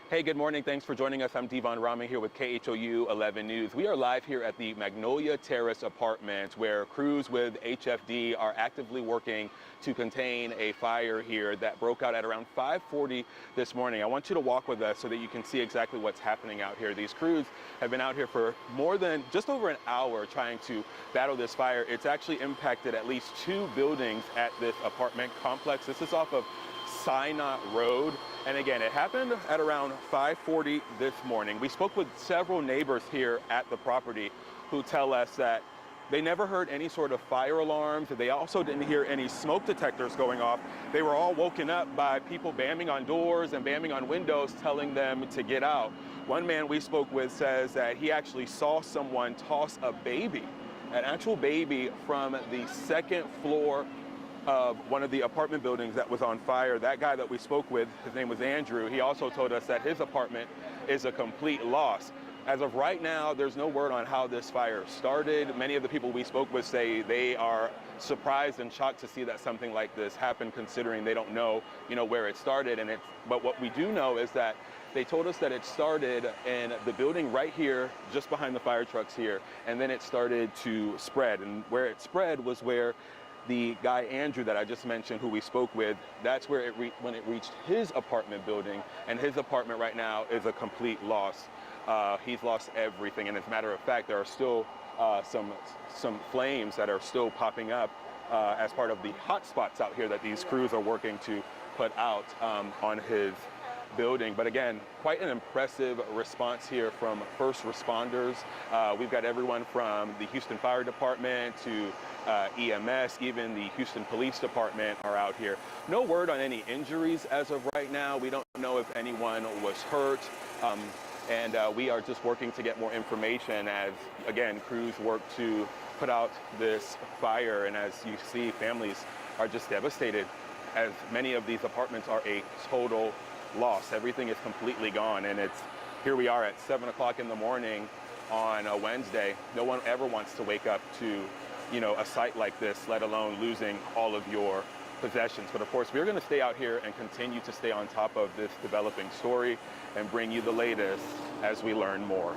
Hey, good morning. Thanks for joining us. I'm Deevon Rahming here with KHOU 11 News. We are live here at the Magnolia Terrace Apartments where crews with HFD are actively working to contain a fire here that broke out at around 5:40 this morning. I want you to walk with us so that you can see exactly what's happening out here. These crews have been out here for more than just over an hour trying to battle this fire. It's actually impacted at least two buildings at this apartment complex. This is off of Sinai Road. And again, it happened at around 5:40 this morning. We spoke with several neighbors here at the property who tell us that they never heard any sort of fire alarms. They also didn't hear any smoke detectors going off. They were all woken up by people banging on doors and banging on windows, telling them to get out. One man we spoke with says that he actually saw someone toss a baby, an actual baby, from the second floor of one of the apartment buildings that was on fire. That guy that we spoke with, his name was Andrew, he also told us that his apartment is a complete loss. As of right now, there's no word on how this fire started. Many of the people we spoke with say they are surprised and shocked to see that something like this happened, considering they don't know, where it started. But what we do know is that they told us that it started in the building right here, just behind the fire trucks here, and then it started to spread. And where it spread was where the guy Andrew that I just mentioned, who we spoke with, that's where when it reached his apartment building, and his apartment right now is a complete loss. He's lost everything, and as a matter of fact, there are still some flames that are still popping up as part of the hot spots out here that these crews are working to put out on his building. But again, quite an impressive response here from first responders. We've got everyone from the Houston Fire Department to EMS, even the Houston Police Department are out here. No word on any injuries as of right now. We don't know if anyone was hurt. And we are just working to get more information as, again, crews work to put out this fire. And as you see, families are just devastated, as many of these apartments are a total loss. Everything is completely gone, and here we are at 7 o'clock in the morning on a Wednesday. No one ever wants to wake up to, a site like this, let alone losing all of your possessions. But of course, we're going to stay out here and continue to stay on top of this developing story and bring you the latest as we learn more.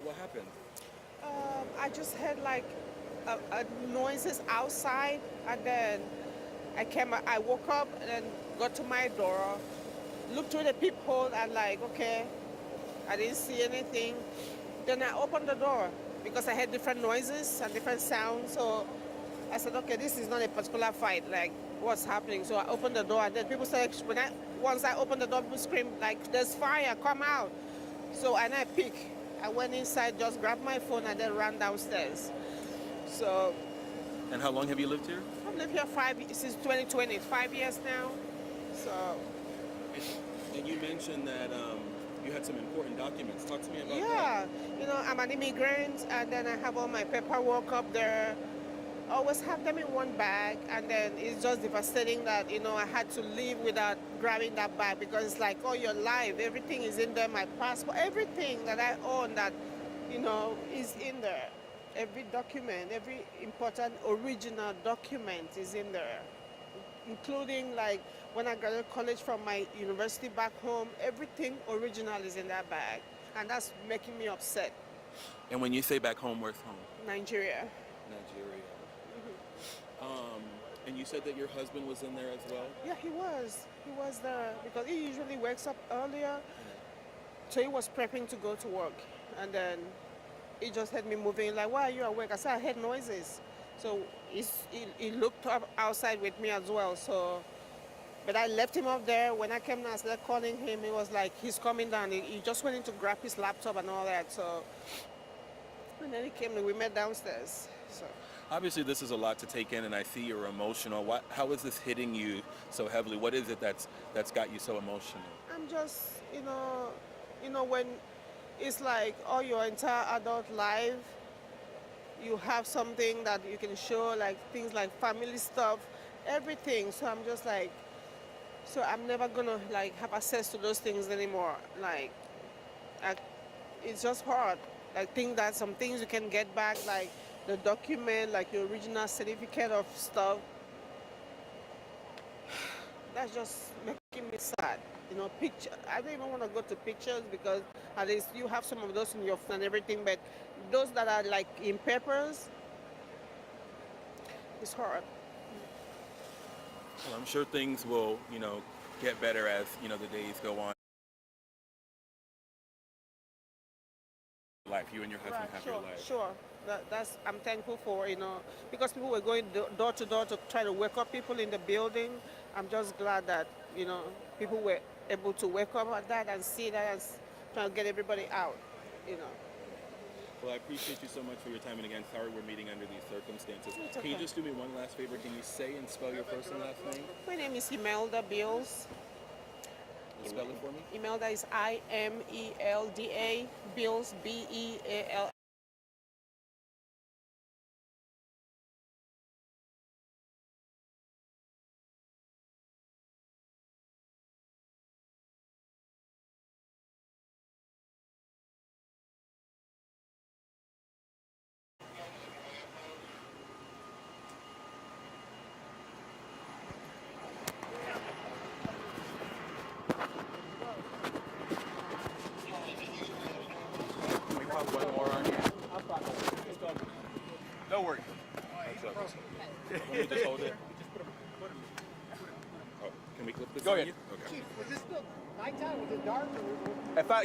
What happened? I just heard like noises outside, and then I woke up and then got to my door, looked through the peephole, and like, okay, I didn't see anything. Then I opened the door because I heard different noises and different sounds. So I said, okay, this is not a particular fight. Like, what's happening? So I opened the door, and then people started. Once I opened the door, people screamed like, "There's fire! Come out!" So and I peeked. I went inside, just grabbed my phone, and then ran downstairs. So And how long have you lived here? I've lived here since 2020, 5 years now. So And you mentioned that you had some important documents. Talk to me about that. yeah, I'm an immigrant, and then I have all my paperwork up there. Always have them in one bag, and then it's just devastating that I had to leave without grabbing that bag, because it's like, oh, your life, everything is in there, my passport, everything that I own that is in there. Every document, every important original document is in there, including like when I graduated college from my university back home. Everything original is in that bag, and that's making me upset. And when you say back home, where's home? Nigeria. Nigeria. And you said that your husband was in there as well? Yeah, he was. He was there because he usually wakes up earlier. So he was prepping to go to work. And then he just had me moving, like, why are you awake? I said, I heard noises. So he looked up outside with me as well. So, but I left him up there. When I came down, I started calling him. He was like, he's coming down. He just went in to grab his laptop and all that. So, and then he came and we met downstairs. So. Obviously, this is a lot to take in, and I see you're emotional. How is this hitting you so heavily? What is it that's got you so emotional? I'm just, when it's like all your entire adult life, you have something that you can show, like things like family stuff, everything. So I'm just like, so I'm never gonna like have access to those things anymore. Like, it's just hard. I think that some things you can get back, like the document, like your original certificate of stuff. That's just making me sad. Picture. I don't even want to go to pictures because at least you have some of those in your phone and everything, but those that are like in papers, it's hard. Well, I'm sure things will, get better as, the days go on. Life, you and your husband Right, have sure, your life. sure. That's I'm thankful for, because people were going door to door to try to wake up people in the building. I'm just glad that, people were able to wake up at that and see that and try to get everybody out. Well, I appreciate you so much for your time, and again, sorry we're meeting under these circumstances. It's Can you okay. just do me one last favor? Can you say and spell your first and last name? My name is Imelda Bills. Spell it for me. Imelda is Imelda, Bills, Beal. Can we pop one more on here? No worries. Let me just hold it. Oh, can we clip this? Go on ahead. you? Okay. Chief, was this still nighttime? Was it dark?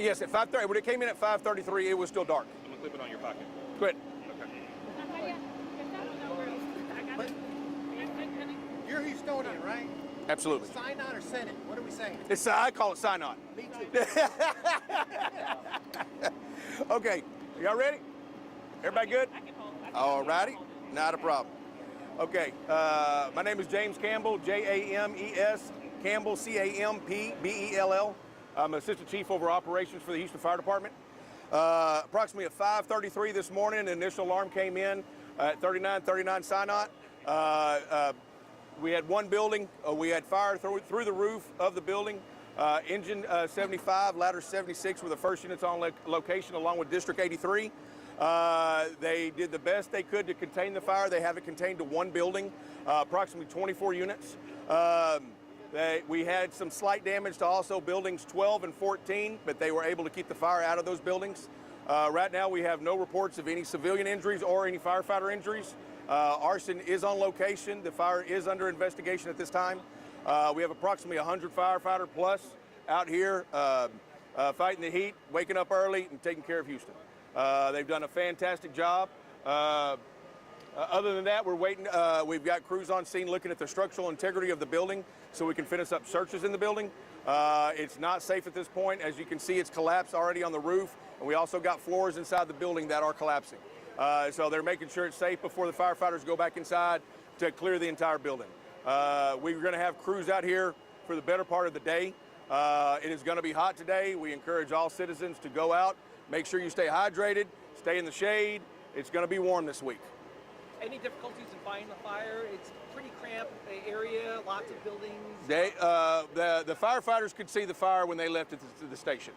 Yes, at 5:30. When it came in at 5:33, it was still dark. I'm gonna clip it on your pocket. Good. Okay. You're Houstonian, right? Absolutely. Sign on or Senate? What are we saying? I call it sign on. Me too. Okay, y'all ready? Everybody good? All righty, not a problem. Okay, my name is James Campbell, James, Campbell, Campbell. I'm Assistant Chief over Operations for the Houston Fire Department. Approximately at 5:33 this morning, an initial alarm came in at 3939 Sinot. We had one building. We had fire through the roof of the building. Engine 75, ladder 76 were the first units on location, along with District 83. They did the best they could to contain the fire. They have it contained to one building, approximately 24 units. We had some slight damage to also buildings 12 and 14, but they were able to keep the fire out of those buildings. Right now, we have no reports of any civilian injuries or any firefighter injuries. Arson is on location. The fire is under investigation at this time. We have approximately 100 firefighter plus out here fighting the heat, waking up early, and taking care of Houston. They've done a fantastic job. Other than that, we're waiting. We've got crews on scene looking at the structural integrity of the building so we can finish up searches in the building. It's not safe at this point. As you can see, it's collapsed already on the roof, and we also got floors inside the building that are collapsing. So they're making sure it's safe before the firefighters go back inside to clear the entire building. We're going to have crews out here for the better part of the day. It is going to be hot today. We encourage all citizens to go out. Make sure you stay hydrated, stay in the shade. It's going to be warm this week. Any difficulties in fighting the fire? It's pretty cramped area, lots of buildings. The firefighters could see the fire when they left the station.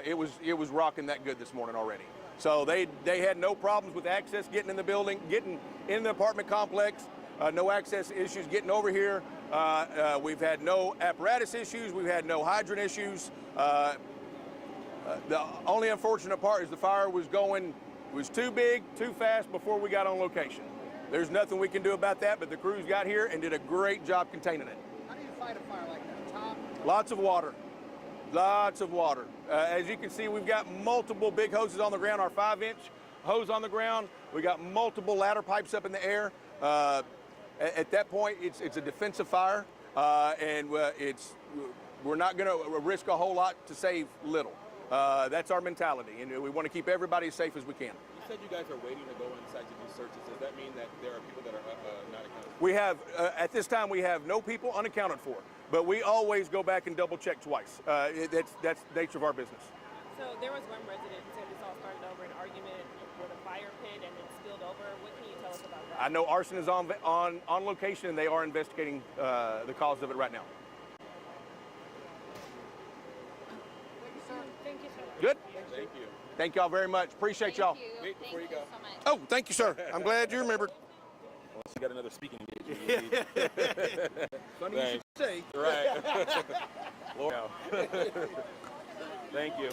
It was rocking that good this morning already. So they had no problems with access getting in the building, getting in the apartment complex. No access issues getting over here. We've had no apparatus issues. We've had no hydrant issues. The only unfortunate part is the fire was too big, too fast before we got on location. There's nothing we can do about that, but the crews got here and did a great job containing it. How do you fight a fire like that? Top? Lots of water. Lots of water. As you can see, we've got multiple big hoses on the ground, our 5-inch hose on the ground. We got multiple ladder pipes up in the air. At that point, it's a defensive fire, and we're not going to risk a whole lot to save little. That's our mentality, and we want to keep everybody as safe as we can. You said you guys are waiting to go inside to do searches. Does that mean that there are people that are not accounted for? We have, at this time, we have no people unaccounted for, but we always go back and double check twice. That's the nature of our business. So there was one resident who said this all started over an argument with a fire pit and it spilled over. What can you tell us about that? I know arson is on location, and they are investigating the cause of it right now. Thank you, sir. Good? Thank you. Thank y'all very much. Appreciate y'all. Wait, before you go. so much. Oh, thank you, sir. I'm glad you remembered. Unless you got another speaking engagement. Funny you should say. Right. Lord. Thank you.